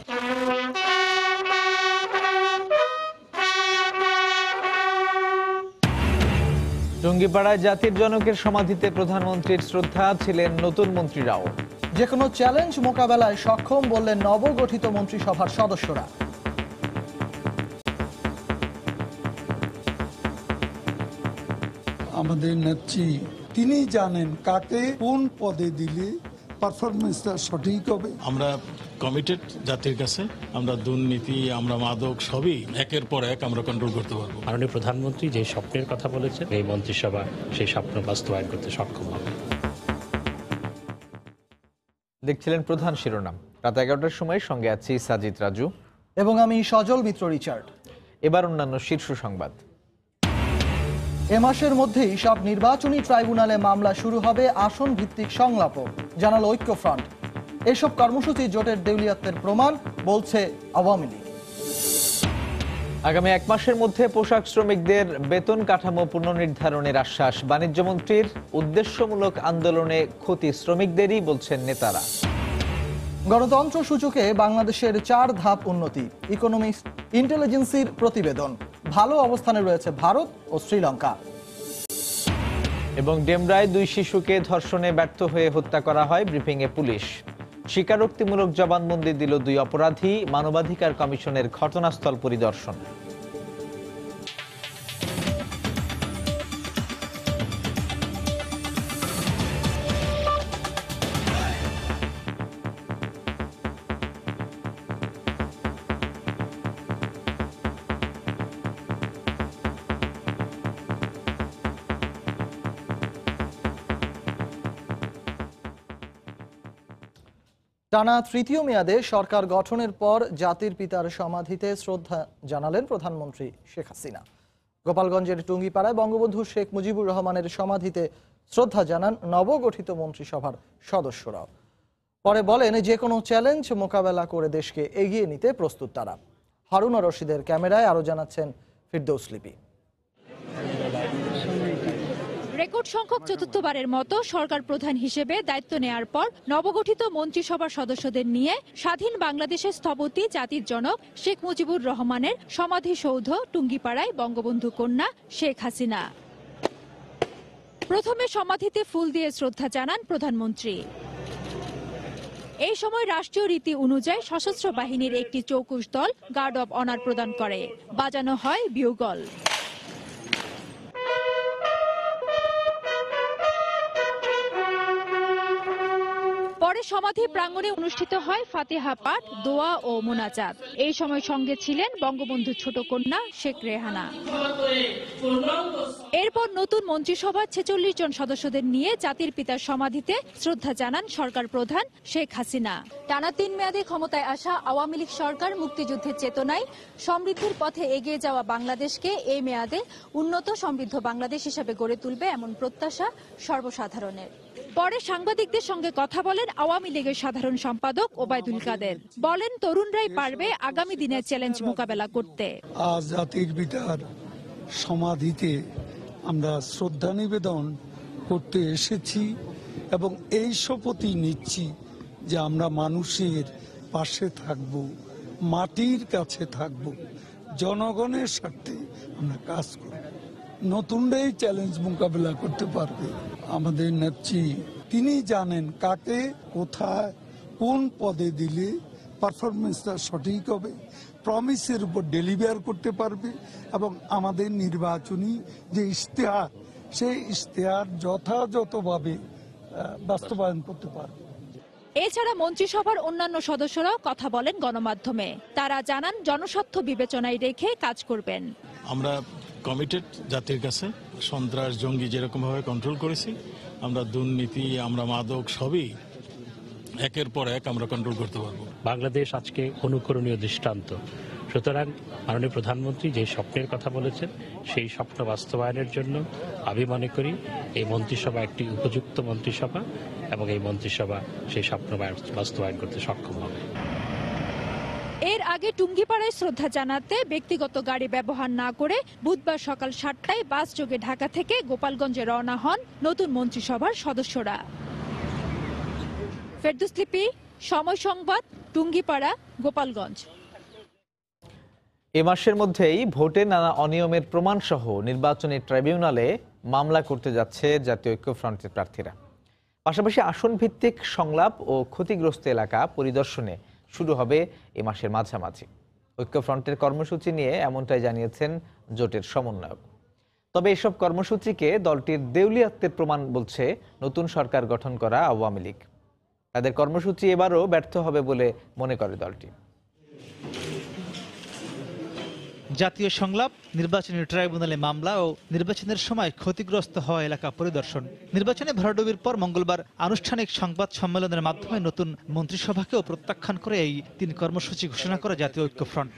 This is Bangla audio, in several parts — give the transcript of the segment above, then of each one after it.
টুঙ্গিপাড়ায় জাতির জনকের সমাধিতে প্রধানমন্ত্রীর শ্রদ্ধা, ছিলেন নতুন মন্ত্রীরাও। যে কোনো চ্যালেঞ্জ মোকাবেলায় সক্ষম বললেন নবগঠিত মন্ত্রিসভার সদস্যরা। আমাদের নেত্রী তিনি জানেন কাকে কোন পদে দিলে পারফরমেন্সটা সঠিক হবে। আমরা কমিটেড জাতির কাছে, আমরা দুর্নীতি, আমরা মাদক সবই একের পর এক আমরা কন্ট্রোল করতে পারবো। মাননীয় প্রধানমন্ত্রী যে স্বপ্নের কথা বলেছেন, এই মন্ত্রিসভা সেই স্বপ্ন বাস্তবায়ন করতে সক্ষম হবে। দেখছিলেন প্রধান শিরোনাম। রাত 11টার সময় সঙ্গে আছি সাজিদ রাজু এবং আমি সজল মিত্র রিচার্ড। এবার অন্যান্য শীর্ষ সংবাদ। এ মাসের মধ্যেই সব নির্বাচনী ট্রাইব্যুনালে মামলা শুরু হবে, আসন ভিত্তিক সংলাপও, জানাল ঐক্যফ্রন্ট। এসব কর্মসূচি জোটের দেউলিয়াত্বের প্রমাণ, বলছে আওয়ামী লীগ। আগামী 1 মাসের মধ্যে পোশাক শ্রমিকদের বেতন কাঠামো পুনর্নির্ধারণের আশ্বাস বাণিজ্যমন্ত্রীর। উদ্দেশ্যমূলক আন্দোলনে ক্ষতি শ্রমিকদেরই, বলছেন নেতারা। গণতন্ত্র সূচকে বাংলাদেশের 4 ধাপ উন্নতি, ইকোনমিক্স ইন্টেলিজেন্সির প্রতিবেদন। ভালো অবস্থানে রয়েছে ভারত ও শ্রীলঙ্কা। এবং ডেমরায় 2 শিশুকে ধর্ষণে ব্যর্থ হয়ে হত্যা করা হয়, ব্রিফিংয়ে পুলিশ। স্বীকারোক্তিমূলক জবানবন্দি দিল 2 অপরাধী, মানবাধিকার কমিশনের ঘটনাস্থল পরিদর্শন। টানা 3য় মেয়াদে সরকার গঠনের পর জাতির পিতার সমাধিতে শ্রদ্ধা জানালেন প্রধানমন্ত্রী শেখ হাসিনা। গোপালগঞ্জের টুঙ্গিপাড়ায় বঙ্গবন্ধু শেখ মুজিবুর রহমানের সমাধিতে শ্রদ্ধা জানান নবগঠিত মন্ত্রিসভার সদস্যরাও। পরে বলেন, যে কোনো চ্যালেঞ্জ মোকাবেলা করে দেশকে এগিয়ে নিতে প্রস্তুত তারা। হারুনা রশিদের ক্যামেরায় আরো জানাচ্ছেন ফিরদৌস লিপি। রেকর্ড সংখ্যক চতুর্থবারের মতো সরকার প্রধান হিসেবে দায়িত্ব নেয়ার পর নবগঠিত মন্ত্রিসভার সদস্যদের নিয়ে স্বাধীন বাংলাদেশের স্থপতি জাতির জনক শেখ মুজিবুর রহমানের সমাধিসৌধ টুঙ্গিপাড়ায় বঙ্গবন্ধু কন্যা শেখ হাসিনা। প্রথমে সমাধিতে ফুল দিয়ে শ্রদ্ধা জানান প্রধানমন্ত্রী। এই সময় রাষ্ট্রীয় রীতি অনুযায়ী সশস্ত্র বাহিনীর একটি চৌকুশ দল গার্ড অব অনার প্রদান করে, বাজানো হয় বিউগল। পরে সমাধি প্রাঙ্গণে অনুষ্ঠিত হয় ফাতিহা পাঠ, দোয়া ও মোনাজাত। এই সময় সঙ্গে ছিলেন বঙ্গবন্ধুর ছোট কন্যা শেখ রেহানা। এরপর নতুন মন্ত্রিসভার 46 জন সদস্যদের নিয়ে জাতির পিতার সমাধিতে শ্রদ্ধা জানান সরকার প্রধান শেখ হাসিনা। টানা 3 মেয়াদে ক্ষমতায় আসা আওয়ামী লীগ সরকার মুক্তিযুদ্ধের চেতনায় সমৃদ্ধির পথে এগিয়ে যাওয়া বাংলাদেশকে এই মেয়াদে উন্নত সমৃদ্ধ বাংলাদেশ হিসেবে গড়ে তুলবে, এমন প্রত্যাশা সর্বসাধারণের। পরে সাংবাদিকদের সঙ্গে কথা বলেন আওয়ামী লীগের সাধারণ সম্পাদক ওবায়দুল কাদের। বলেন, তরুণরাই পারবে আগামী দিনের চ্যালেঞ্জ মোকাবেলা করতে। আজ জাতির পিতার সমাধিতে আমরা শ্রদ্ধা নিবেদন করতে এসেছি এবং এই শপথই নিচ্ছি যে আমরা মানুষের পাশে থাকব, মাটির কাছে থাকব, জনগণের স্বার্থে আমরা কাজ করব। নতুনরাই চ্যালেঞ্জ মোকাবেলা করতে পারবে। আমাদের নেত্রী তিনি জানেন কাকে কোথায় কোন পদে দিলে পারফরমেন্সটা সঠিক হবে, প্রমিসের উপর ডেলিভার করতে পারবে এবং আমাদের নির্বাচনী যে ইশতেহার, সেই ইশতেহার যথাযথভাবে বাস্তবায়ন করতে পারবে। এছাড়া মন্ত্রিসভার অন্যান্য সদস্যরাও কথা বলেন গণমাধ্যমে। তারা জানান জনস্বার্থ বিবেচনায় রেখে কাজ করবেন। আমরা কমিটেড জাতির কাছে, সন্ত্রাস জঙ্গি যেরকম ভাবে কন্ট্রোল করেছি, আমরা দুর্নীতি, আমরা মাদক সবই একের পর এক আমরা কন্ট্রোল করতে পারবো। বাংলাদেশ আজকে অনুকরণীয় দৃষ্টান্ত। সুতরাং মাননীয় প্রধানমন্ত্রী যে স্বপ্নের কথা বলেছেন, সেই স্বপ্ন বাস্তবায়নের জন্য আমি মনে করি এই মন্ত্রিসভা একটি উপযুক্ত মন্ত্রিসভা এবং এই মন্ত্রিসভা সেই স্বপ্ন বাস্তবায়ন করতে সক্ষম হবে। এর আগে টুঙ্গিপাড়ায় শ্রদ্ধা জানাতে ব্যক্তিগত গাড়ি ব্যবহার না করে বুধবার সকাল 7টায় বাস যোগে ঢাকা থেকে গোপালগঞ্জে রওনা হন নতুন মন্ত্রিসভার সদস্যরা। ফেরদৌস লিপি, সময় সংবাদ, টুঙ্গিপাড়া, গোপালগঞ্জ। এ মাসের মধ্যেই ভোটে নানা অনিয়মের প্রমাণ সহ নির্বাচনী ট্রাইব্যুনালে মামলা করতে যাচ্ছে জাতীয় ঐক্যফ্রন্টের প্রার্থীরা। পাশাপাশি আসন ভিত্তিক সংলাপ ও ক্ষতিগ্রস্ত এলাকা পরিদর্শনে শুরু হবে এ মাসের মাঝামাঝি। ঐক্যফ্রন্টের কর্মসূচি নিয়ে এমনটাই জানিয়েছেন জোটের সমন্বয়ক। তবে এসব কর্মসূচিকে দলটির দেউলিয়াত্বের প্রমাণ বলছে নতুন সরকার গঠন করা আওয়ামী লীগ। তাদের কর্মসূচি এবারও ব্যর্থ হবে বলে মনে করে দলটি। জাতীয় সংলাপ, নির্বাচনী ট্রাইব্যুনালে মামলা ও নির্বাচনের সময় ক্ষতিগ্রস্ত হওয়া এলাকা পরিদর্শন। নির্বাচনে ভরাডুবির পর মঙ্গলবার আনুষ্ঠানিক সংবাদ সম্মেলনের মাধ্যমে নতুন মন্ত্রিসভাকেও প্রত্যাখ্যান করে এই 3 কর্মসূচি ঘোষণা করে জাতীয় ঐক্যফ্রন্ট।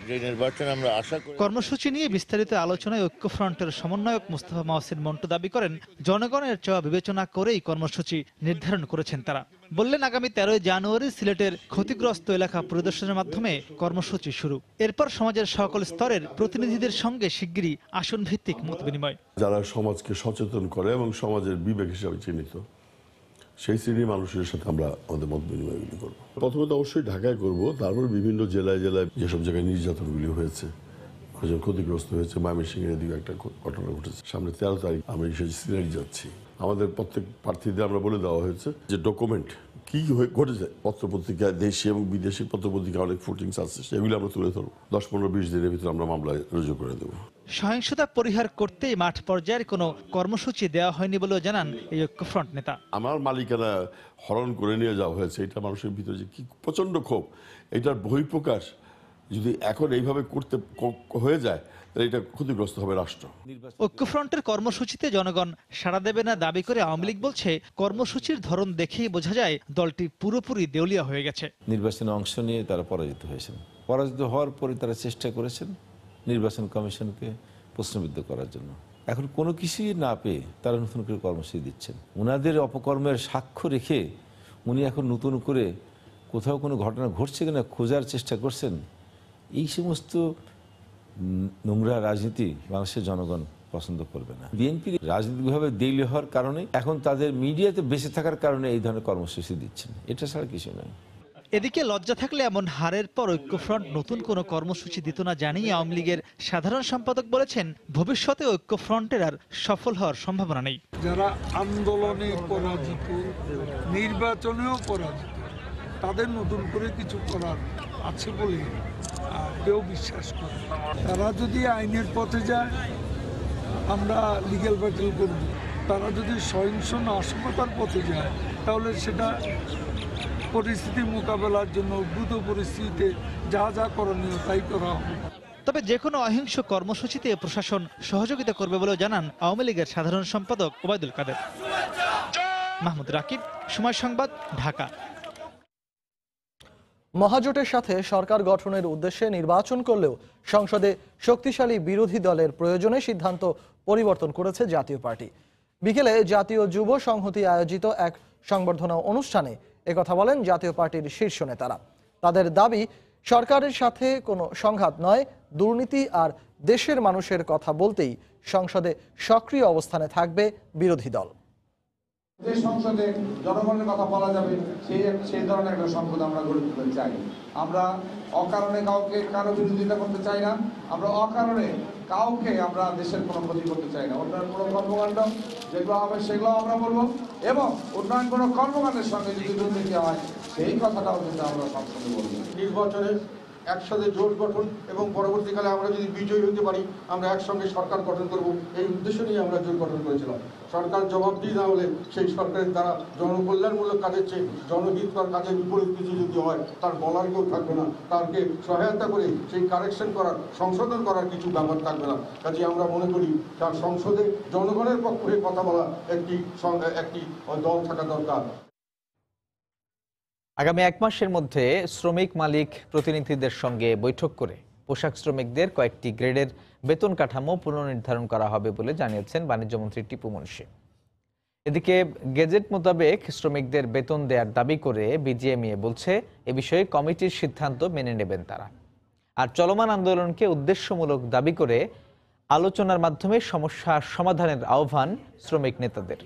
কর্মসূচি নিয়ে বিস্তারিত আলোচনায় ঐক্যফ্রন্টের সমন্বয়ক মুস্তাফা মহসিন মন্টু দাবি করেন, জনগণের চাওয়া বিবেচনা করেই কর্মসূচি নির্ধারণ করেছেন তারা। বললেন, আগামী 13 জানুয়ারি সিলেটের ক্ষতিগ্রস্ত এলাকা পরিদর্শনের মাধ্যমে কর্মসূচি শুরু। এরপর সমাজের সকল স্তরের প্রতিনিধিদের সঙ্গে শিগগিরই আসন ভিত্তিক মত বিনিময়। যারা সমাজকে সচেতন করে এবং সমাজের বিবেক হিসাবে চিহ্নিত, সেই শ্রেণীর মানুষের সাথে আমরা আমাদের মত বিনিময়গুলি করবো। প্রথমে তো অবশ্যই ঢাকায় করব, তারপর বিভিন্ন জেলায় জেলায় যেসব জায়গায় নির্যাতনগুলি হয়েছে, ক্ষতিগ্রস্ত হয়েছে, ময়মনসিংহের দিকে একটা ঘটনা ঘটেছে। সামনে 13 তারিখ আমরা সেই সিনারি যাচ্ছি। আমাদের প্রত্যেক প্রার্থীদের আমরা বলে দেওয়া হয়েছে যে ডকুমেন্ট কি ঘটেছে, পত্রপত্রিকা, দেশি এবং বিদেশি পত্রপত্রিকা অনেক ফুটিংস আছে, সেগুলি আমরা তুলে ধরবো। 10-15-20 দিনের ভিতরে আমরা মামলায় রুজু করে দেবো। সহিংসতা পরিহার করতে মাঠ পর্যায়ের কোনো কর্মসূচি দেওয়া হয়নি বলেও জানান এই ঐক্যফ্রন্ট নেতা। আমার মালিকানা হরণ করে নিয়ে যাওয়া হয়েছে, এটা মানুষের ভিতরে যে কি প্রচন্ড ক্ষোভ, এটার বহিঃপ্রকাশ যদি এখন এইভাবে করতে হয়ে যায়, তাহলে এটা ক্ষতিগ্রস্ত হবে রাষ্ট্র। ঐক্যফ্রন্টের কর্মসূচিতে জনগণ সাড়া দেবে না দাবি করে আওয়ামী লীগ বলছে, কর্মসূচির ধরন দেখেই বোঝা যায় দলটি পুরোপুরি দেউলিয়া হয়ে গেছে। নির্বাচনে অংশ নিয়ে তারা পরাজিত হয়েছেন। পরাজিত হওয়ার পরে তারা চেষ্টা করেছেন নির্বাচন কমিশনকে প্রশ্নবিদ্ধ করার জন্য। এখন কোনো কিছুই না পেয়ে তারা নতুন করে কর্মসূচি দিচ্ছেন। ওনাদের অপকর্মের সাক্ষ্য রেখে উনি এখন নতুন করে কোথাও কোনো ঘটনা ঘটছে কিনা খোঁজার চেষ্টা করছেন। এই সমস্ত নোংরা রাজনীতি বাংলাদেশের জনগণ পছন্দ করবে না। বিএনপি রাজনৈতিকভাবে দেউলিয়া হওয়ার কারণে এখন তাদের মিডিয়াতে বেঁচে থাকার কারণে এই ধরনের কর্মসূচি দিচ্ছেন, এটা ছাড়া কিছু নয়। এদিকে লজ্জা থাকলে এমন হারের পর ঐক্যফ্রন্ট নতুন কোনো কর্মসূচি দিত না জানিয়ে আওয়ামী লীগের সাধারণ সম্পাদক বলেছেন, ভবিষ্যতে ঐক্যফ্রন্টের আর সফল হওয়ার সম্ভাবনা নেই। যারা আন্দোলনে পরাজিত, নির্বাচনেও পরাজিত, তাদের নতুন করে কিছু করার আছে বলে কেউ বিশ্বাস করে। তারা যদি আইনের পথে যায়, আমরা লিগ্যাল ব্যাটেল করব। তারা যদি সহিংস নাশকতার পথে যায়, তাহলে সেটা পরিস্থিতি মোকাবেলার জন্য দ্রুত পরিস্থিতিতে যা যা করণীয় তাই করা হবে। তবে যে কোনো অহিংস কর্মসূচিতে প্রশাসন সহযোগিতা করবে বলেও জানান আওয়ামী লীগের সাধারণ সম্পাদক ওবায়দুল কাদের। মাহমুদ রাকিব, সময় সংবাদ, ঢাকা। মহাজোটের সাথে সরকার গঠনের উদ্দেশ্যে নির্বাচন করলেও সংসদে শক্তিশালী বিরোধী দলের প্রয়োজনে সিদ্ধান্ত পরিবর্তন করেছে জাতীয় পার্টি। বিকেলে জাতীয় যুব সংহতি আয়োজিত এক সংবর্ধনা অনুষ্ঠানে একথা বলেন জাতীয় পার্টির শীর্ষ নেতারা। তাদের দাবি, সরকারের সাথে কোনো সংঘাত নয়, দুর্নীতি আর দেশের মানুষের কথা বলতেই সংসদে সক্রিয় অবস্থানে থাকবে বিরোধী দল। যে সংসদে জনগণের কথা বলা যাবে সেই ধরনের একটা সংসদ আমরা গড়ে তুলতে চাই। আমরা অকারণে কারো বিরোধিতা করতে চাই না। আমরা অকারণে আমরা দেশের কোনো ক্ষতি করতে চাই না। উন্নয়ন কোনো কর্মকাণ্ড যেগুলো হবে সেগুলো আমরা বলবো, এবং উন্নয়ন কোনো কর্মকাণ্ডের সঙ্গে যদি দুর্নীতি হয় সেই কথাটাও কিন্তু আমরা সংসদে বলবো। নির্বাচনে একসাথে জোট গঠন এবং পরবর্তীকালে আমরা যদি বিজয়ী হতে পারি, আমরা একসঙ্গে সরকার গঠন করব, এই উদ্দেশ্য নিয়ে আমরা জোট গঠন করেছিলাম। সরকার জবাবদিহি না হলে সেই সরকারের দ্বারা জনকল্যাণমূলক কাজের চেয়ে জনহিতকর কাজের বিপরীত কিছু যদি হয়, তার বলার কেউ থাকবে না। তাকে সহায়তা করে সেই কারেকশন করার, সংশোধন করার কিছু ব্যাপার থাকবে না। কাজে আমরা মনে করি তার সংসদে জনগণের পক্ষে কথা বলা একটি দল থাকা দরকার। আগামী 1 মাসের মধ্যে শ্রমিক মালিক প্রতিনিধিদের সঙ্গে বৈঠক করে পোশাক শ্রমিকদের কয়েকটি গ্রেডের বেতন কাঠামো পুনর্নির্ধারণ করা হবে বলে জানিয়েছেন বাণিজ্যমন্ত্রী টিপু মুনশি। এদিকে গেজেট মোতাবেক শ্রমিকদের বেতন দেওয়ার দাবি করে বিজিএমইএ বলছে এ বিষয়ে কমিটির সিদ্ধান্ত মেনে নেবেন তারা। আর চলমান আন্দোলনকে উদ্দেশ্যমূলক দাবি করে আলোচনার মাধ্যমে সমস্যা সমাধানের আহ্বান শ্রমিক নেতাদের।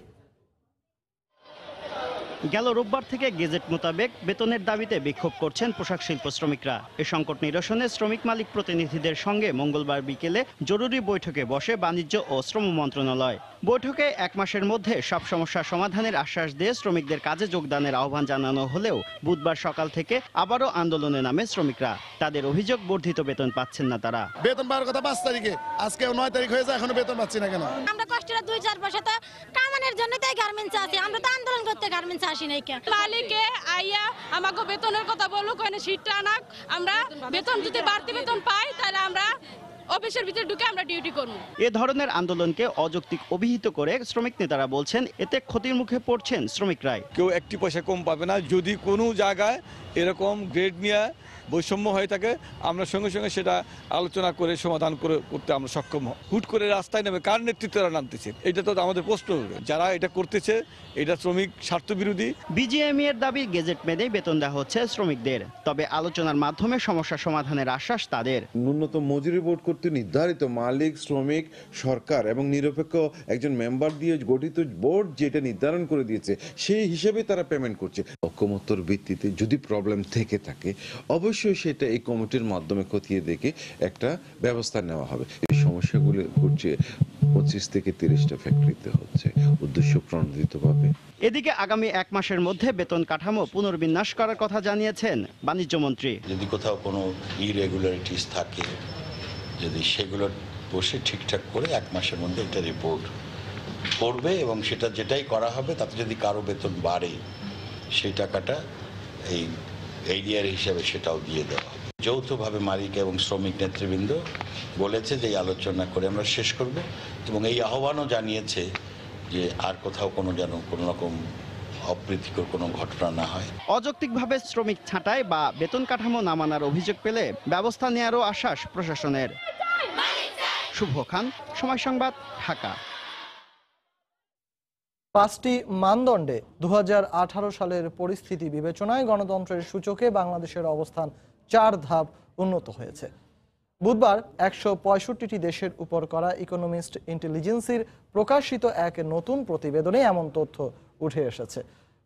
গেল রোববার থেকে গেজেট মোতাবেক বেতনের দাবিতে বিক্ষোভ করছেন পোশাক শিল্প শ্রমিকরা। এ সংকট নিরসনে শ্রমিক মালিক প্রতিনিধিদের সঙ্গে মঙ্গলবার বিকেলে জরুরি বৈঠকে বসে বাণিজ্য ও শ্রম মন্ত্রণালয়। বৈঠকে 1 মাসের মধ্যে সব সমস্যা সমাধানের আশ্বাস দিয়ে শ্রমিকদের কাজে যোগদানের আহ্বান জানানো হলেও বুধবার সকাল থেকে আবারও আন্দোলনে নামে শ্রমিকরা। তাদের অভিযোগ বর্ধিত বেতন পাচ্ছেন না তারা। বেতন পাওয়ার কথা 5 তারিখে, আজকে 9 তারিখ হয়ে যায়, এখনো বেতন পাচ্ছি না কেন? আমরা কষ্টের 2-4 পয়সা তো কামানোর জন্য তাই গার্মেন্টস আছে, আমরা তো আন্দোলন করতে গার্মেন্টস আসি নাই কেন? মালিকে আইয়া আমাকে বেতনের কথা বলুক, ওখানে সিটটা আনাক, আমরা বেতন যদি বাড়তি বেতন পাই তাহলে আমরা অফিসের ভিতরে ঢুকে আমরা ডিউটি করব। এ ধরনের আন্দোলনকে অযৌক্তিক অভিহিত করে শ্রমিক নেতারা বলছেন এতে ক্ষতির মুখে পড়ছেন শ্রমিকরাই। কেউ 1 পয়সা কম পাবে না। যদি কোনো জায়গায় এরকম গ্রেড নিয়ে বৈষম্য হয়ে থাকে, আমরা সঙ্গে সঙ্গে সেটা আলোচনা করে সমাধান করতে আমরা সক্ষম হব। হুট করে রাস্তায় নেমে কার নেতৃত্বে নামতেছে, এটা তো আমাদের প্রশ্ন। যারা এটা করতেছে এটা শ্রমিক স্বার্থ বিরোধী। বিজিএমইএ এর দাবি গেজেট মেনেই বেতন দেওয়া হচ্ছে শ্রমিকদের, তবে আলোচনার মাধ্যমে সমস্যা সমাধানের আশ্বাস তাদের। ন্যূনতম মজুরি বোর্ড কর্তৃক নির্ধারিত মালিক, শ্রমিক, সরকার এবং নিরপেক্ষ একজন মেম্বার দিয়ে গঠিত বোর্ড যেটা নির্ধারণ করে দিয়েছে সেই হিসেবে তারা পেমেন্ট করছে। ঐকমত্যর ভিত্তিতে যদি প্রবলেম থেকে থাকে অবশ্যই সেটা এই কমিটির মাধ্যমে খতিয়ে দেখে একটা ব্যবস্থা নেওয়া হবে। এই সমস্যাগুলো ঘটছে 25 থেকে 30টা ফ্যাক্টরিতে হচ্ছে উদ্দেশ্য প্রণোদিতভাবে। এদিকে আগামী 1 মাসের মধ্যে বেতন কাঠামো পুনর্বিন্যাস করার কথা জানিয়েছেন বাণিজ্য মন্ত্রী। যদি কোথাও কোনো ইরেগুলারিটিস থাকে, যদি সেগুলো বসে ঠিকঠাক করে 1 মাসের মধ্যে একটা রিপোর্ট করবে এবং সেটা যেটাই করা হবে তাতে যদি কারো বেতন বাড়ে সেই টাকাটা এই এরিয়ার হিসাবে সেটাও দিয়ে দেওয়া হবে। যৌথভাবে মালিক এবং শ্রমিক নেতৃবৃন্দ বলেছে যে এই আলোচনা করে আমরা শেষ করব এবং এই আহ্বানও জানিয়েছে যে আর কোথাও কোনো রকম অপ্রীতিকর কোনো ঘটনা না হয়। অযৌক্তিকভাবে শ্রমিক ছাঁটাই বা বেতন কাঠামো না মানার অভিযোগ পেলে ব্যবস্থা নেওয়ারও আশ্বাস প্রশাসনের। শুভ খান, সময় সংবাদ, ঢাকা। 5টি মানদণ্ডে 2018 সালের পরিস্থিতি বিবেচনায় গণতন্ত্রের সূচকে বাংলাদেশের অবস্থান 4 ধাপ উন্নত হয়েছে। বুধবার 165টি দেশের উপর করা ইকোনমিস্ট ইন্টেলিজেন্সির প্রকাশিত এক নতুন প্রতিবেদনে এমন তথ্য উঠে এসেছে।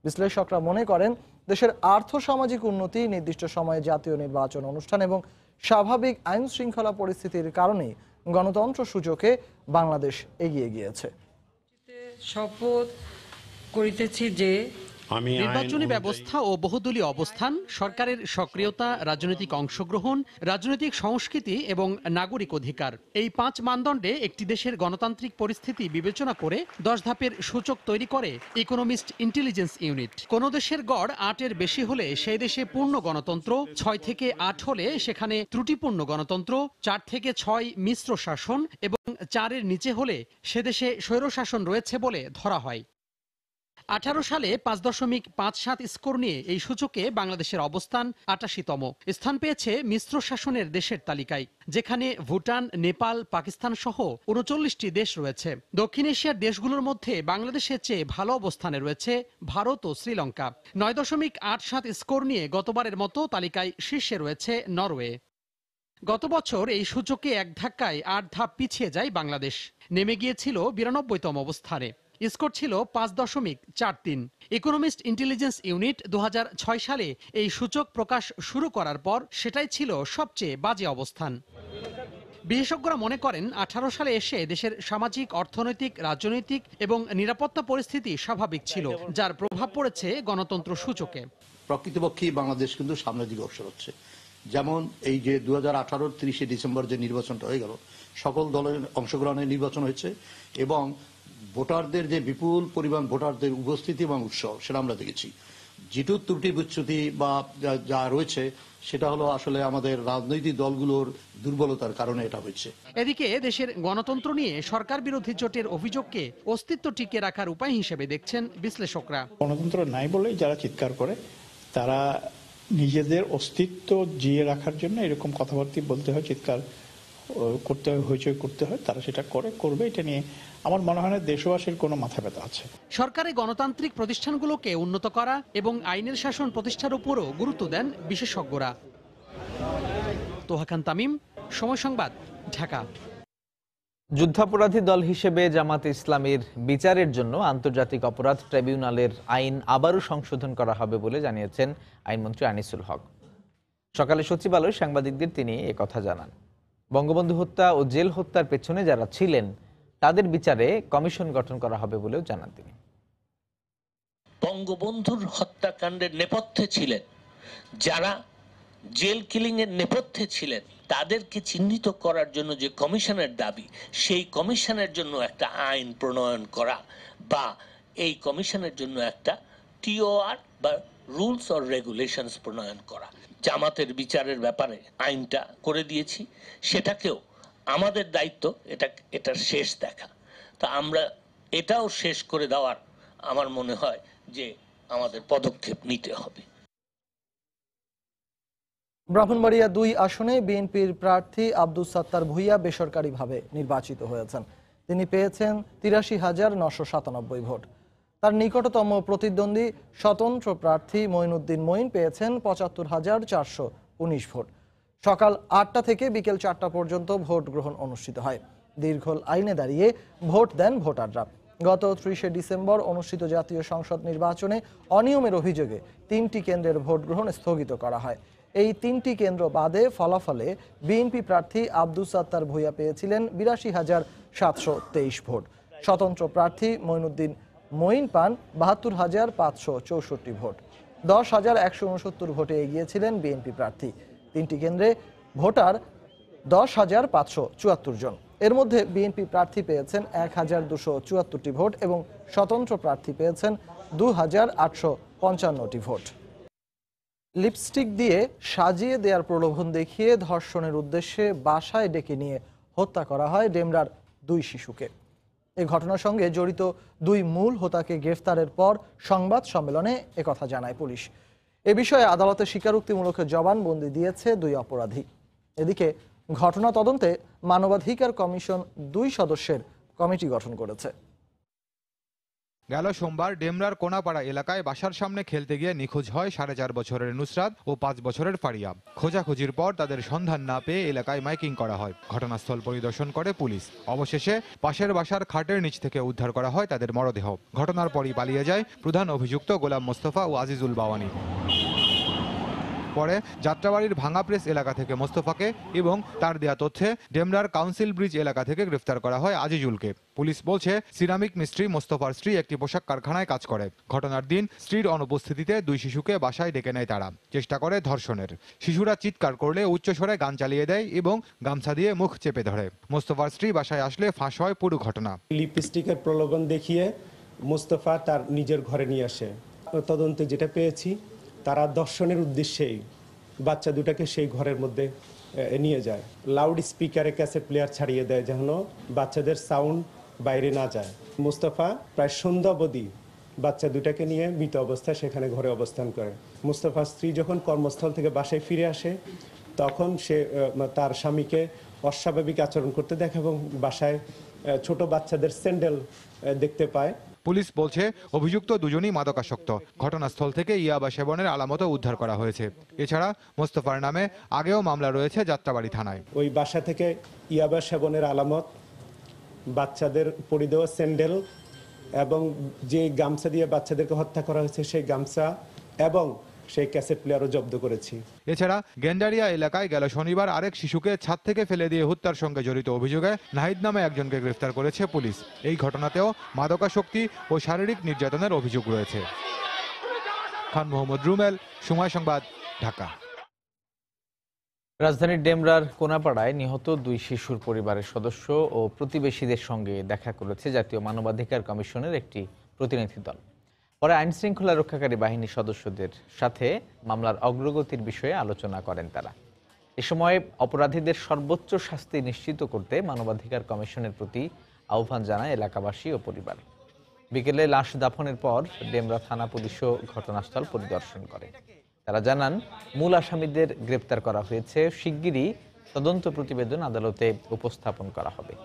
বিশ্লেষকরা মনে করেন দেশের আর্থসামাজিক উন্নতি, নির্দিষ্ট সময়ে জাতীয় নির্বাচন অনুষ্ঠান এবং স্বাভাবিক আইন শৃঙ্খলা পরিস্থিতির কারণেই গণতন্ত্র সূচকে বাংলাদেশ এগিয়ে গিয়েছে। শপথ করিতেছি যে নির্বাচনী ব্যবস্থা ও বহুদলীয় অবস্থান, সরকারের সক্রিয়তা, রাজনৈতিক অংশগ্রহণ, রাজনৈতিক সংস্কৃতি এবং নাগরিক অধিকার, এই 5 মানদণ্ডে একটি দেশের গণতান্ত্রিক পরিস্থিতি বিবেচনা করে 10 ধাপের সূচক তৈরি করে ইকোনমিস্ট ইন্টেলিজেন্স ইউনিট। কোন দেশের গড় 8-এর বেশি হলে সেই দেশে পূর্ণ গণতন্ত্র, 6 থেকে 8 হলে সেখানে ত্রুটিপূর্ণ গণতন্ত্র, 4 থেকে 6 মিশ্র শাসন এবং 4-এর নিচে হলে সে দেশে স্বৈরশাসন রয়েছে বলে ধরা হয়। 18 সালে 5.57 স্কোর নিয়ে এই সূচকে বাংলাদেশের অবস্থান 88তম স্থান পেয়েছে মিশ্র শাসনের দেশের তালিকায়, যেখানে ভুটান, নেপাল, পাকিস্তান সহ 39টি দেশ রয়েছে। দক্ষিণ এশিয়ার দেশগুলোর মধ্যে বাংলাদেশের চেয়ে ভালো অবস্থানে রয়েছে ভারত ও শ্রীলঙ্কা। 9.87 স্কোর নিয়ে গতবারের মতো তালিকায় শীর্ষে রয়েছে নরওয়ে। গত বছর এই সূচকে এক ধাক্কায় 8 ধাপ পিছিয়ে যায় বাংলাদেশ, নেমে গিয়েছিল 92তম অবস্থানে। স্কোর ছিল 5.43। ইকোনমিস্ট ইন্টেলিজেন্স ইউনিট 2006 সালে এই সূচক প্রকাশ শুরু করার পর সেটাই ছিল সবচেয়ে বাজে অবস্থান। বিশেষজ্ঞরা মনে করেন 18 সালে এসে দেশের সামাজিক, অর্থনৈতিক, রাজনৈতিক এবং নিরাপত্তা পরিস্থিতি স্বাভাবিক ছিল, যার প্রভাব পড়েছে গণতন্ত্র সূচকে। প্রকৃতপক্ষেই বাংলাদেশ কিন্তু সামনের দিকে অগ্রসর হচ্ছে। যেমন এই যে 2018 30 ডিসেম্বর যে নির্বাচনটা হয়ে গেল, সকল দলের অংশগ্রহণের নির্বাচন হয়েছে এবং ভোটারদের যে বিপুল পরিমাণ ভোটারদের উপস্থিতি এবং উৎসাহ সেটা আমরা দেখেছি। যেটু ত্রুটি বিচ্যুতি বা যা রয়েছে সেটা হলো আসলে আমাদের রাজনৈতিক দলগুলোর দুর্বলতার কারণে এটা হচ্ছে। এদিকে দেশের গণতন্ত্র নিয়ে সরকার বিরোধী জোটের অভিযোগকে অস্তিত্ব টিকিয়ে রাখার উপায় হিসেবে দেখছেন বিশ্লেষকরা। গণতন্ত্র নাই বলেই যারা চিৎকার করে, তারা নিজেদের অস্তিত্ব জিয়ে রাখার জন্য এরকম কথাবার্তা বলতে হয়, চিৎকার করতে হয়, হইচই করতে হয়, তারা সেটা করবে। এটা নিয়ে আমার মনে হয় না দেশবাসীর কোনো মাথা ব্যথা আছে। সরকারের গণতান্ত্রিক প্রতিষ্ঠানগুলোকে উন্নত করা এবং আইনের শাসন প্রতিষ্ঠার উপরও গুরুত্ব দেন বিশেষজ্ঞরা। তোহা খান তামিম, সময় সংবাদ, ঢাকা। যুদ্ধাপরাধী দল হিসেবে জামাতে ইসলামীর বিচারের জন্য আন্তর্জাতিক অপরাধ ট্রাইব্যুনালের আইন আবারও সংশোধন করা হবে বলে জানিয়েছেন আইনমন্ত্রী আনিসুল হক। সকালে সচিবালয়ে সাংবাদিকদের তিনি একথা জানান। বঙ্গবন্ধু হত্যা ও জেল হত্যার পেছনে যারা ছিলেন তাদের বিচারে কমিশন গঠন করা হবে বলেও জানান তিনি। বঙ্গবন্ধুর হত্যাকাণ্ডের নেপথ্যে ছিলেন, যারা জেল কিলিং এর নেপথ্যে ছিলেন, তাদেরকে চিহ্নিত করার জন্য যে কমিশনের দাবি, সেই কমিশনের জন্য একটা আইন প্রণয়ন করা বা এই কমিশনের জন্য একটা টিওআর বা রুলস অর রেগুলেশনস প্রণয়ন করা। জামাতের বিচারের ব্যাপারে আইনটা করে দিয়েছি, সেটাকেও আমাদের দায়িত্ব এটার শেষ দেখা। তা আমরা এটাও শেষ করে দেওয়ার আমার মনে হয় যে আমাদের পদক্ষেপ নিতে হবে। ব্রাহ্মণবাড়িয়া ২ আসনে বিএনপির প্রার্থী আব্দুস সাত্তার ভূঁইয়া বেসরকারিভাবে নির্বাচিত হয়েছেন। তিনি পেয়েছেন ৮৩,৯৯৭ ভোট। তার নিকটতম প্রতিদ্বন্দ্বী স্বতন্ত্র প্রার্থী মঈনুদ্দিন মঈন পেয়েছেন ৭৫,৪১৯ ভোট। সকাল ৮টা থেকে বিকেল ৪টা পর্যন্ত ভোট গ্রহণ অনুষ্ঠিত হয়। দীর্ঘ লাইনে দাঁড়িয়ে ভোট দেন ভোটাররা। গত ৩০ ডিসেম্বর অনুষ্ঠিত জাতীয় সংসদ নির্বাচনে অনিয়মের অভিযোগে ৩টি কেন্দ্রের ভোট গ্রহণ স্থগিত করা হয়। এই ৩টি কেন্দ্র বাদে ফলাফলে বিএনপি প্রার্থী আব্দুস সাত্তার ভূঁইয়া পেয়েছিলেন ৮২,৭২৩ ভোট। স্বতন্ত্র প্রার্থী মঈনুদ্দিন মঈন পান ৭২,৫৬৪ ভোট। ১০,১৬৯ ভোটে এগিয়েছিলেন বিএনপি প্রার্থী। ৩টি কেন্দ্রে ভোটার ১০,৫৭৪ জন। এর মধ্যে বিএনপি প্রার্থী পেয়েছেন ১,২৭৪টি ভোট এবং স্বতন্ত্র প্রার্থী পেয়েছেন ২,৮৫৫টি ভোট। লিপস্টিক দিয়ে সাজিয়ে দেওয়ার প্রলোভন দেখিয়ে ধর্ষণের উদ্দেশ্যে বাসায় ডেকে নিয়ে হত্যা করা হয় ডেমরার ২ শিশুকে। এই ঘটনার সঙ্গে জড়িত ২ মূল হোতাকে গ্রেফতারের পর সংবাদ সম্মেলনে একথা জানায় পুলিশ। এ বিষয়ে আদালতে স্বীকারোক্তিমূলক জবানবন্দি দিয়েছে ২ অপরাধী। এদিকে ঘটনা তদন্তে মানবাধিকার কমিশন ২ সদস্যের কমিটি গঠন করেছে। গেল সোমবার ডেমরার কোনাপাড়া এলাকায় বাসার সামনে খেলতে গিয়ে নিখোঁজ হয় ৪.৫ বছরের নুসরাত ও ৫ বছরের ফারিয়া। খোঁজাখুঁজির পর তাদের সন্ধান না পেয়ে এলাকায় মাইকিং করা হয়। ঘটনাস্থল পরিদর্শন করে পুলিশ। অবশেষে পাশের বাসার খাটের নিচ থেকে উদ্ধার করা হয় তাদের মরদেহ। ঘটনার পরই পালিয়ে যায় প্রধান অভিযুক্ত গোলাম মোস্তফা ও আজিজুল বাওয়ানি। পরে যাত্রাবাড়ির ভাঙা প্রেস এলাকা থেকে মোস্তফাকে এবং তার দেয়া তথ্যে ডেমরার কাউন্সিল ব্রিজ এলাকা থেকে গ্রেফতার করা হয় আজিজুলকে। পুলিশ বলছে সিরামিক মিস্ত্রি মোস্তফার স্ত্রী একটি পোশাক কারখানায় কাজ করে। ঘটনার দিন স্ত্রীর অনুপস্থিতিতে ২ শিশুকে বাসায় ডেকে নেয় তারা। চেষ্টা করে ধর্ষণের। শিশুরা চিৎকার করলে উচ্চস্বরে গান চালিয়ে দেয় এবং গামছা দিয়ে মুখ চেপে ধরে। মোস্তফার স্ত্রী বাসায় আসলে ফাঁস হয় পুরো ঘটনা। লিপস্টিকের প্রলোভন দেখিয়ে মোস্তফা তার নিজের ঘরে নিয়ে আসে। তদন্তে যেটা পেয়েছি, তারা দর্শনের উদ্দেশ্যেই বাচ্চা দুটাকে সেই ঘরের মধ্যে নিয়ে যায়। লাউড স্পিকারে ক্যাসেট প্লেয়ার ছাড়িয়ে দেয় যেন বাচ্চাদের সাউন্ড বাইরে না যায়। মোস্তফা প্রায় সন্ধ্যা অবধি বাচ্চা দুটাকে নিয়ে মৃত অবস্থায় সেখানে ঘরে অবস্থান করে। মোস্তফার স্ত্রী যখন কর্মস্থল থেকে বাসায় ফিরে আসে, তখন সে তার স্বামীকে অস্বাভাবিক আচরণ করতে দেখে এবং বাসায় ছোট বাচ্চাদের স্যান্ডেল দেখতে পায়। পুলিশ বলছে অভিযুক্ত দুজনই মাদকাসক্ত। ঘটনাস্থল থেকে ইয়াবা সেবনের আলামতও উদ্ধার করা হয়েছে। এছাড়া মোস্তফার নামে আগেও মামলা রয়েছে যাত্রাবাড়ি থানায়। ওই বাসা থেকে ইয়াবা সেবনের আলামত, বাচ্চাদের পরিধেয় স্যান্ডেল এবং যে গামছা দিয়ে বাচ্চাদেরকে হত্যা করা হয়েছে সেই গামছা এবং সেই ক্যাসেট প্লেয়ারও জব্দ করেছি। এছাড়া গেন্ডারিয়া এলাকায় গেল শনিবার আরেক শিশুকে ছাদ থেকে ফেলে দিয়ে হত্যার সঙ্গে জড়িত অভিযোগে নাহিদ নামে একজনকে গ্রেফতার করেছে পুলিশ। এই ঘটনাতেও মাদকাসক্তি ও শারীরিক নির্যাতনের অভিযোগ রয়েছে। খান মোহাম্মদ রুমেল, সময় সংবাদ, ঢাকা। রাজধানীর ডেমরার কোনাপাড়ায় নিহত ২ শিশুর পরিবারের সদস্য ও প্রতিবেশীদের সঙ্গে দেখা করেছে জাতীয় মানবাধিকার কমিশনের একটি প্রতিনিধি দল। পরে আইন শৃঙ্খলা রক্ষাকারী বাহিনীর সদস্যদের সাথে মামলার অগ্রগতির বিষয়ে আলোচনা করেন তারা। এ সময় অপরাধীদের সর্বোচ্চ শাস্তি নিশ্চিত করতে মানবাধিকার কমিশনের প্রতি আহ্বান জানায় এলাকাবাসী ও পরিবার। বিকেলে লাশ দাফনের পর ডেমরা থানা পুলিশও ঘটনাস্থল পরিদর্শন করে। তারা জানান, মূল আসামিদের গ্রেপ্তার করা হয়েছে। শিগগিরই তদন্ত প্রতিবেদন আদালতে উপস্থাপন করা হবে।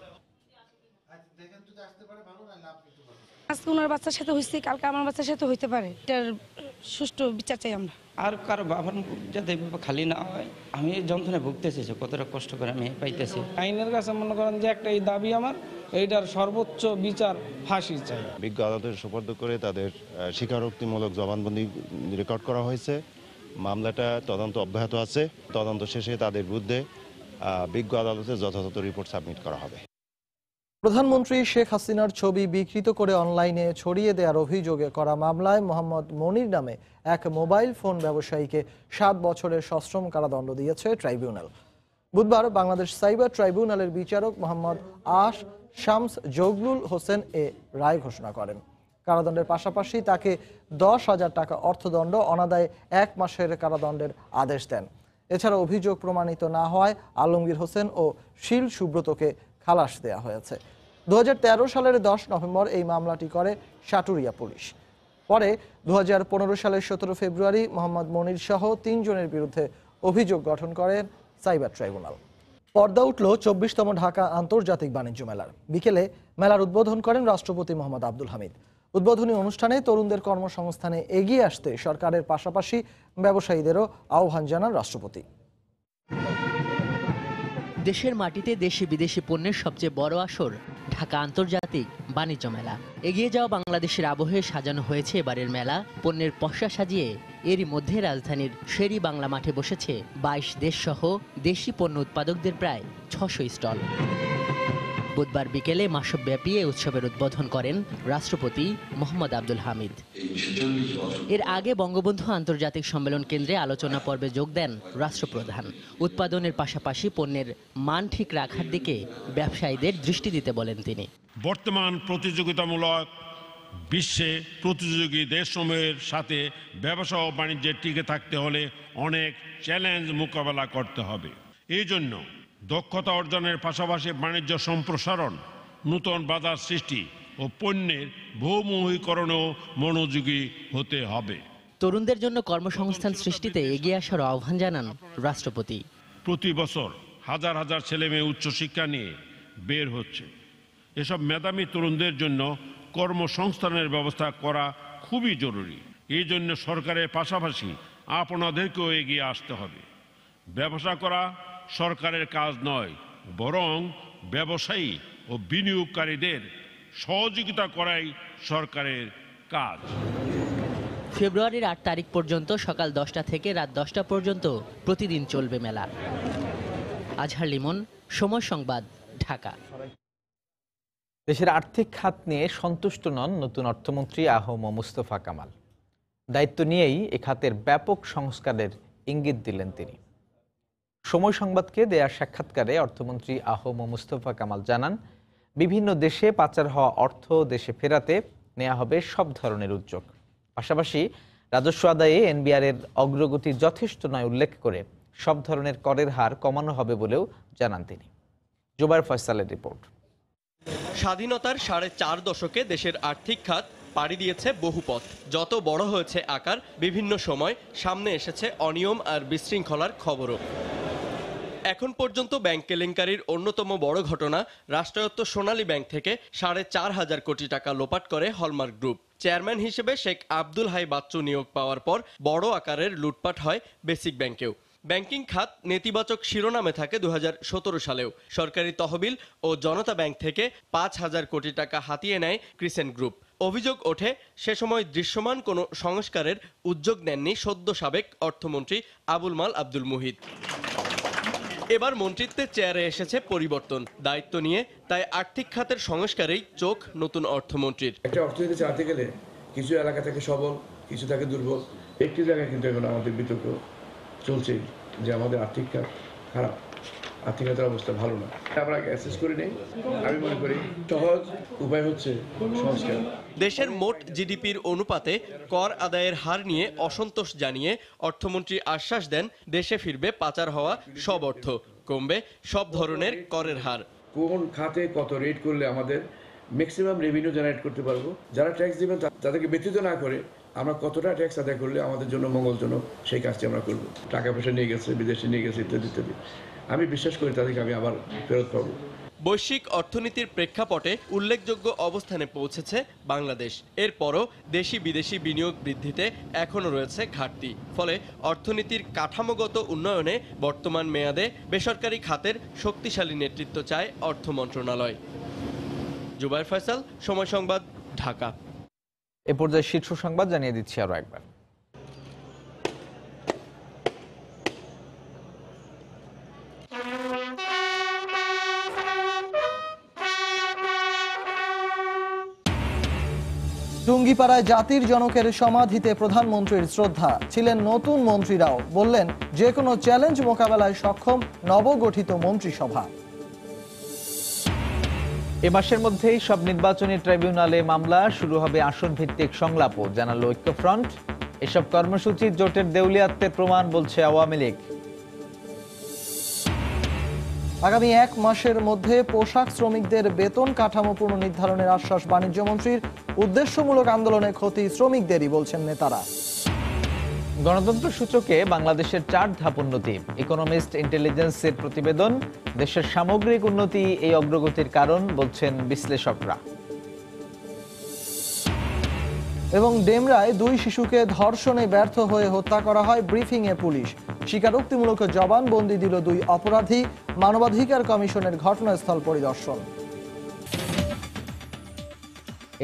আজকে ওনার বাচ্চার সাথে হয়েছে, কালকে আমার বাচ্চার সাথে হইতে পারে। এটার সুষ্ঠু বিচার চাই আমরা। আর কারো বাবার যাতে খালি না হয়, আমি এই যন্ত্রণায় ভুগতেছি, কতটা কষ্ট করে আমি পাইতেছি। আইনের কাছে মনে করেন যে একটাই দাবি আমার, এইটার সর্বোচ্চ বিচার ফাঁসি চাই। বিজ্ঞ আদালতের সুপর্দ করে তাদের স্বীকারোক্তিমূলক জবানবন্দি রেকর্ড করা হয়েছে। মামলাটা তদন্ত অব্যাহত আছে। তদন্ত শেষে তাদের বিরুদ্ধে বিজ্ঞ আদালতে যথাযথ রিপোর্ট সাবমিট করা হবে। প্রধানমন্ত্রী শেখ হাসিনার ছবি বিকৃত করে অনলাইনে ছড়িয়ে দেওয়ার অভিযোগে করা মামলায় মোহাম্মদ মনির নামে এক মোবাইল ফোন ব্যবসায়ীকে 7 বছরের সশ্রম কারাদণ্ড দিয়েছে ট্রাইব্যুনাল। বুধবার বাংলাদেশ সাইবার ট্রাইব্যুনালের বিচারক মোহাম্মদ শামস জগলুল হোসেন এ রায় ঘোষণা করেন। কারাদণ্ডের পাশাপাশি তাকে 10,000 টাকা অর্থদণ্ড, অনাদায়ে 1 মাসের কারাদণ্ডের আদেশ দেন। এছাড়া অভিযোগ প্রমাণিত না হওয়ায় আলমগীর হোসেন ও শিল সুব্রতকে খালাস দেয়া হয়েছে। 2013 সালের 10 নভেম্বর এই মামলাটি করে সাটুরিয়া পুলিশ। পরে 2015 সালের 17 ফেব্রুয়ারি মোহাম্মদ মনির সহ 3 জনের বিরুদ্ধে অভিযোগ গঠন করেন সাইবার ট্রাইব্যুনাল। পর্দা উঠল 24তম ঢাকা আন্তর্জাতিক বাণিজ্য মেলার। বিকেলে মেলার উদ্বোধন করেন রাষ্ট্রপতি মোহাম্মদ আব্দুল হামিদ। উদ্বোধনী অনুষ্ঠানে তরুণদের কর্মসংস্থানে এগিয়ে আসতে সরকারের পাশাপাশি ব্যবসায়ীদেরও আহ্বান জানান রাষ্ট্রপতি। দেশের মাটিতে দেশি বিদেশি পণ্যের সবচেয়ে বড় আসর ঢাকা আন্তর্জাতিক বাণিজ্য মেলা। এগিয়ে যাওয়া বাংলাদেশের আবহে সাজানো হয়েছে এবারের মেলা। পণ্যের পসরা সাজিয়ে এরই মধ্যে রাজধানীর শেরি বাংলা মাঠে বসেছে 22 দেশ সহ দেশি পণ্য উৎপাদকদের প্রায় 600 স্টল। বুধবার বিকেলে মাসব্যাপী এই উৎসবের উদ্বোধন করেন রাষ্ট্রপতি মোহাম্মদ আব্দুল হামিদ। এর আগে বঙ্গবন্ধু আন্তর্জাতিক সম্মেলন কেন্দ্রে আলোচনা পর্বে যোগ দেন রাষ্ট্রপ্রধান। উৎপাদনের পাশাপাশি পণ্যের মান ঠিক রাখার দিকে ব্যবসায়ীদের দৃষ্টি দিতে বলেন তিনি। বর্তমান প্রতিযোগিতামূলক বিশ্বে প্রতিযোগী দেশসমূহের সাথে ব্যবসা ও বাণিজ্যে টিকে থাকতে হলে অনেক চ্যালেঞ্জ মোকাবেলা করতে হবে। এই জন্য দক্ষতা অর্জনের পাশাপাশি বাণিজ্য সম্প্রসারণ, নতুন বাজার সৃষ্টি ও পণ্যের বহুমুখীকরণেও মনোযোগী হতে হবে। তরুণদের জন্য কর্মসংস্থান সৃষ্টিতে এগিয়ে আসার আহ্বান জানান রাষ্ট্রপতি। প্রতি বছর হাজার হাজার ছেলে মেয়ে উচ্চশিক্ষা নিয়ে বের হচ্ছে। এসব মেধাবী তরুণদের জন্য কর্মসংস্থানের ব্যবস্থা করা খুবই জরুরি। এই জন্য সরকারের পাশাপাশি আপনাদেরকেও এগিয়ে আসতে হবে। ব্যবসা করা সরকারের কাজ নয়, বরং ব্যবসায়ী ও বিনিয়োগকারীদের সহযোগিতা করাই সরকারের কাজ। ফেব্রুয়ারির 8 তারিখ পর্যন্ত সকাল 10টা থেকে রাত 10টা পর্যন্ত প্রতিদিন চলবে মেলা। আজহার লিমন, সময় সংবাদ, ঢাকা। দেশের আর্থিক খাত নিয়ে সন্তুষ্ট নন নতুন অর্থমন্ত্রী আহম মুস্তফা কামাল। দায়িত্ব নিয়েই এ খাতের ব্যাপক সংস্কারের ইঙ্গিত দিলেন তিনি। সময় সংবাদকে দেয়া সাক্ষাৎকারে অর্থমন্ত্রী আহম মুস্তফা কামাল জানান, বিভিন্ন দেশে পাচার হওয়া অর্থ দেশে ফেরাতে নেওয়া হবে সব ধরনের উদ্যোগ। পাশাপাশি রাজস্ব আদায়ে এনবিআর-এর অগ্রগতি যথেষ্ট নয় উল্লেখ করে সব ধরনের করের হার কমানো হবে বলেও জানান তিনি। জুবায়ের ফয়সালের রিপোর্ট। স্বাধীনতার 4.5 দশকে দেশের আর্থিক খাত পাড়ি দিয়েছে বহু পথ। যত বড় হয়েছে আকার, বিভিন্ন সময় সামনে এসেছে অনিয়ম আর বিশৃঙ্খলার খবরও। এখন পর্যন্ত ব্যাংক কেলেঙ্কারির অন্যতম বড় ঘটনা, রাষ্ট্রায়ত্ত সোনালী ব্যাংক থেকে 4,500 কোটি টাকা লোপাট করে হলমার্ক গ্রুপ। চেয়ারম্যান হিসেবে শেখ আব্দুল হাই বাচ্চু নিয়োগ পাওয়ার পর বড় আকারের লুটপাট হয় বেসিক ব্যাংকেও। ব্যাংকিং খাত নেতিবাচক শিরোনামে থাকে 2017 সালেও। সরকারি তহবিল ও জনতা ব্যাংক থেকে 5,000 কোটি টাকা হাতিয়ে নেয় ক্রিসেন্ট গ্রুপ। অভিযোগ ওঠে, সে সময় দৃশ্যমান কোনো সংস্কারের উদ্যোগ নেননি সদ্য সাবেক অর্থমন্ত্রী আবুল মাল আব্দুল মুহিত। এবার মন্ত্রিত্বের চেয়ারে এসেছে পরিবর্তন। দায়িত্ব নিয়ে তাই আর্থিক খাতের সংস্কারেই চোখ নতুন অর্থমন্ত্রীর। একটা অর্থনীতি চালাতে গেলে কিছু এলাকা থেকে সবল, কিছু থাকে দুর্বল। একটি জায়গায় কিন্তু এখন আমাদের বিতর্ক চলছে যে আমাদের আর্থিক খাত খারাপ, আর্থিক খাতের অবস্থা ভালো না। আমরা অ্যাসেস করে নেই। আমি মনে করি সহজ উপায় হচ্ছে সংস্কার। দেশের মোট জিডিপির অনুপাতে কর আদায়ের হার নিয়ে অসন্তোষ জানিয়ে অর্থমন্ত্রী আশ্বাস দেন, দেশে ফিরবে পাচার হওয়া সব অর্থ, কমবে সব ধরনের করের হার। কোন খাতে কত রেট করলে আমাদের ম্যাক্সিমাম রেভিনিউ জেনারেট করতে পারবো, যারা ট্যাক্স দিবেন তাদেরকে ব্যতীত না করে আমরা কতটা ট্যাক্স আদায় করলে আমাদের জন্য মঙ্গলজনক, সেই কাজটি আমরা করব। টাকা পয়সা নিয়ে গেছে, বিদেশে নিয়ে গেছে, ইত্যাদি ইত্যাদি। আমি বিশ্বাস করি তাদেরকে আমি আবার ফেরত পাবো। বৈশ্বিক অর্থনীতির প্রেক্ষাপটে উল্লেখযোগ্য অবস্থানে পৌঁছেছে বাংলাদেশ। এরপরও দেশি বিদেশি বিনিয়োগ বৃদ্ধিতে এখনও রয়েছে ঘাটতি। ফলে অর্থনীতির কাঠামোগত উন্নয়নে বর্তমান মেয়াদে বেসরকারি খাতের শক্তিশালী নেতৃত্ব চায় অর্থ মন্ত্রণালয়। জুবায়ের ফয়সাল, সময় সংবাদ, ঢাকা। এ পর্যায়ে শীর্ষ সংবাদ জানিয়ে দিচ্ছি আরো একবার। টুঙ্গিপাড়ায় জাতির জনকের সমাধিতে প্রধানমন্ত্রীর শ্রদ্ধা। ছিলেন নতুন মন্ত্রীরাও, বললেন যে কোনো চ্যালেঞ্জ মোকাবেলায় সক্ষম নবগঠিত মন্ত্রিসভা। এ মাসের মধ্যেই সব নির্বাচনী ট্রাইব্যুনালে মামলা শুরু হবে, আসন ভিত্তিক সংলাপও, জানালো ঐক্যফ্রন্ট। এসব কর্মসূচি জোটের দেউলিয়াত্বের প্রমাণ, বলছে আওয়ামী লীগ। আগামী 1 মাসের মধ্যে পোশাক শ্রমিকদের বেতন কাঠামো পুনর্নির্ধারণের আশ্বাস বাণিজ্যমন্ত্রীর। উদ্দেশ্যমূলক আন্দোলনে ক্ষতি শ্রমিকদেরই, বলছেন নেতারা। গণতন্ত্র সূচকে বাংলাদেশের 4 ধাপ উন্নতি। ইকোনমিস্ট ইন্টেলিজেন্সের প্রতিবেদন, দেশের সামগ্রিক উন্নতি এই অগ্রগতির কারণ, বলছেন বিশ্লেষকরা। এবং ডেমরায় 2 শিশুকে ধর্ষণে ব্যর্থ হয়ে হত্যা করা হয়, ব্রিফিংয়ে পুলিশ। স্বীকারোক্তিমূলক জবানবন্দি দিল 2 অপরাধী। মানবাধিকার কমিশনের ঘটনাস্থল পরিদর্শন।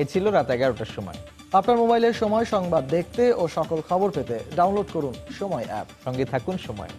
এ ছিল রাত 11টার সময়। আপনার মোবাইলে সময় সংবাদ দেখতে ও সকল খবর পেতে ডাউনলোড করুন সময় অ্যাপ। সঙ্গে থাকুন সময়।